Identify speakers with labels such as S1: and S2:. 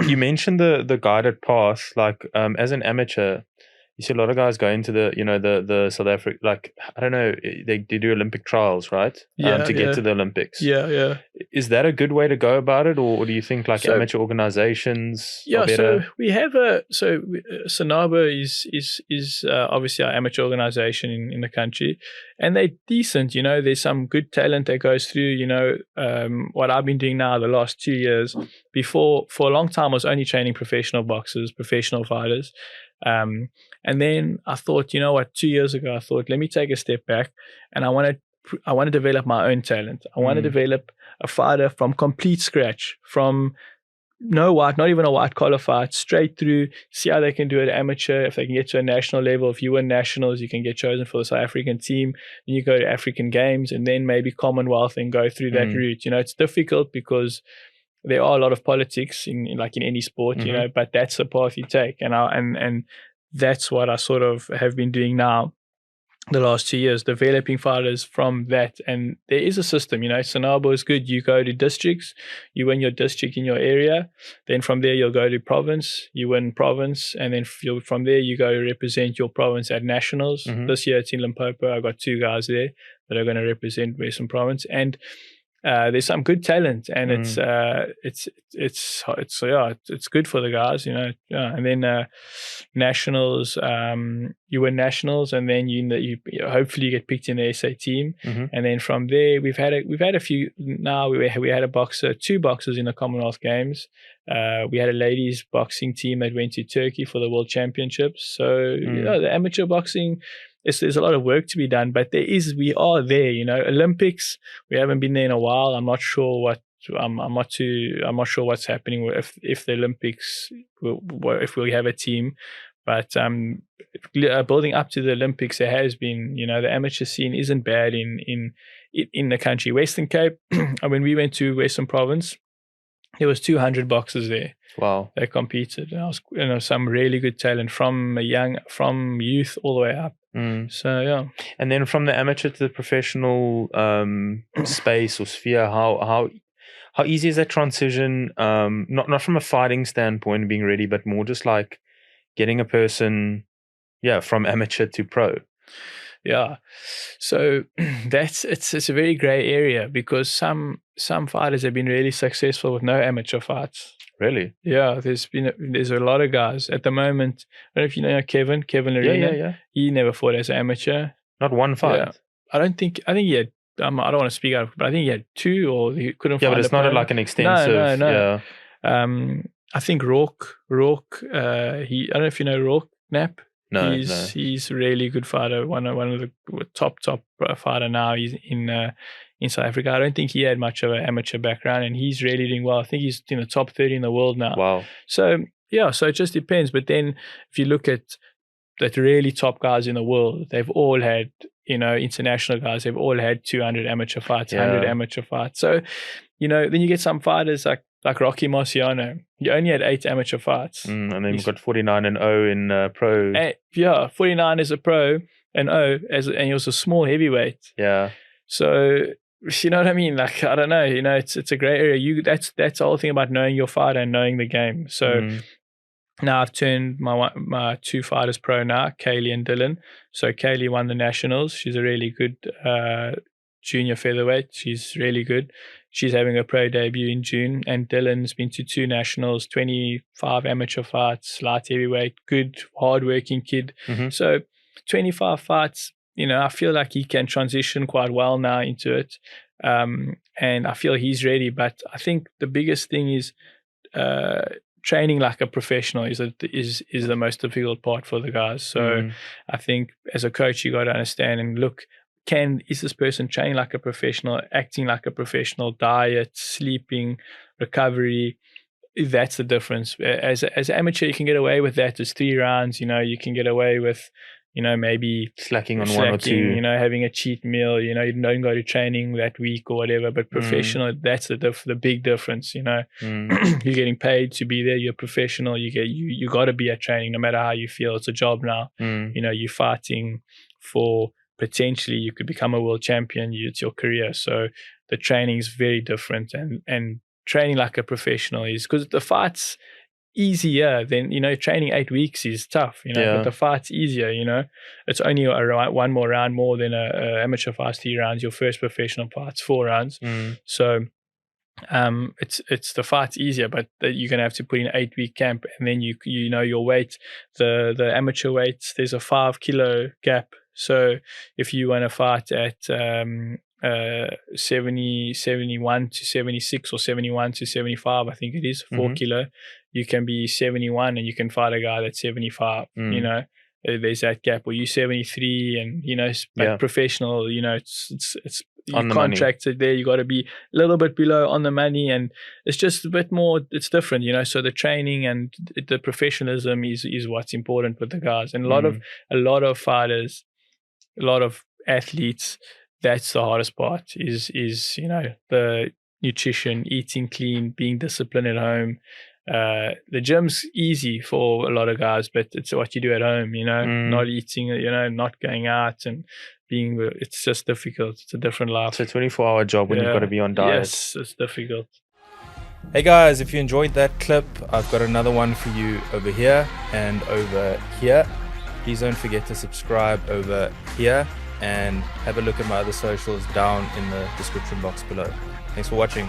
S1: you mentioned the guided path. Like as an amateur, you see a lot of guys go into the South Africa, like I don't know, they do Olympic trials, right? To get to the Olympics.
S2: Yeah.
S1: Is that a good way to go about it, or do you think like
S2: So-
S1: amateur organizations
S2: Yeah,
S1: are better?
S2: so we have Sanabo is obviously our amateur organization in the country, and they're decent. There's some good talent that goes through. What I've been doing now the last 2 years. Before, for a long time, I was only training professional boxers, professional fighters. And then I thought, 2 years ago, I thought, let me take a step back, and I want to develop my own talent. I want to develop a fighter from complete scratch, from no white, not even a white collar fight, straight through, see how they can do it amateur, if they can get to a national level. If you win nationals, you can get chosen for the South African team, and you go to African games, and then maybe Commonwealth and go through that route. It's difficult because there are a lot of politics in any sport, but that's the path you take. And that's what I sort of have been doing now the last 2 years, developing fighters from that. And there is a system, Sanabo is good. You go to districts, you win your district in your area. Then from there, you'll go to province, you win province. And then from there, you go represent your province at nationals. This year it's in Limpopo. I got 2 guys there that are going to represent Western Province. And there's some good talent, and it's good for the guys, And then nationals, you win nationals, and then you hopefully get picked in the SA team, and then from there we've had a few. Now we had a boxer, 2 boxers in the Commonwealth Games. We had a ladies boxing team that went to Turkey for the World Championships. So the amateur boxing. There's a lot of work to be done, but we are there, Olympics, we haven't been there in a while. I'm not sure I'm not sure what's happening if the Olympics, if we have a team. But building up to the Olympics, there has been, the amateur scene isn't bad in the country. Western Cape, when we went to Western Province, there was 200 boxers there.
S1: Wow.
S2: They competed. And I was, some really good talent from youth all the way up. So yeah.
S1: And then from the amateur to the professional space or sphere, how easy is that transition? Not from a fighting standpoint, being ready, but more just like getting a person, from amateur to pro.
S2: Yeah, so it's a very gray area, because some fighters have been really successful with no amateur fights.
S1: Really?
S2: Yeah, there's a lot of guys at the moment. I don't know if you know Kevin Larina.
S1: Yeah.
S2: He never fought as an amateur.
S1: Not one fight.
S2: Yeah. I think he had. I don't want to speak out, but I think he had 2, or he couldn't.
S1: Yeah, but it's not like an extensive.
S2: No.
S1: Yeah.
S2: I think Rourke. I don't know if you know Rourke Knapp.
S1: No,
S2: he's a really good fighter. One of the top fighter now. He's in South Africa. I don't think he had much of an amateur background, and he's really doing well. I think he's in the top 30 in the world now.
S1: Wow.
S2: So so it just depends. But then if you look at the really top guys in the world, they've all had, international guys, they've all had 200 amateur fights, 100 amateur fights. So, then you get some fighters like Rocky Marciano. He only had 8 amateur fights.
S1: And then you've got 49-0 in pro.
S2: 49 as a pro, and and he was a small heavyweight.
S1: Yeah.
S2: So, you know what I mean? Like, I don't know, it's a great area. That's the whole thing about knowing your fighter and knowing the game. So now I've turned my 2 fighters pro now, Kaylee and Dylan. So Kaylee won the nationals. She's a really good junior featherweight. She's really good. She's having a pro debut in June, and Dylan's been to 2 nationals, 25 amateur fights, light heavyweight, good, hardworking kid. So 25 fights, I feel like he can transition quite well now into it. And I feel he's ready. But I think the biggest thing is training like a professional is the most difficult part for the guys. So I think as a coach, you got to understand and look, is this person training like a professional, acting like a professional, diet, sleeping, recovery? That's the difference. As an amateur, you can get away with that. It's 3 rounds, you can get away with, maybe
S1: slacking on 1 or 2,
S2: having a cheat meal, you don't go to training that week or whatever. But professional, that's the big difference. You're getting paid to be there. You're professional. You got to be at training no matter how you feel. It's a job now. You're fighting for, potentially you could become a world champion. It's your career. So the training is very different, and training like a professional is, because the fights, easier than, training 8 weeks is tough,
S1: Yeah.
S2: but the fight's easier, it's only one more round more than a amateur fight's 3 rounds. Your first professional fight's 4 rounds. So it's the fight's easier, but you're gonna have to put in 8-week camp, and then you know your weight, the amateur weights. There's a 5 kilo gap. So if you want to fight at 71 to 76 or 71 to 75, I think it is 4 kilo, you can be 71 and you can fight a guy that's 75. There's that gap. Or you 73 and but professional, it's your contracts are there. You got to be a little bit below on the money, and it's just a bit more. It's different, So the training and the professionalism is what's important with the guys. And a lot of fighters, a lot of athletes, that's the hardest part. Is the nutrition, eating clean, being disciplined at home. The gym's easy for a lot of guys, but it's what you do at home. Not eating, not going out and it's just difficult. It's a different life.
S1: It's a 24-hour job when you've got to be on diet.
S2: Yes, it's difficult.
S3: Hey guys, if you enjoyed that clip, I've got another one for you over here and over here. Please don't forget to subscribe over here and have a look at my other socials down in the description box below. Thanks for watching.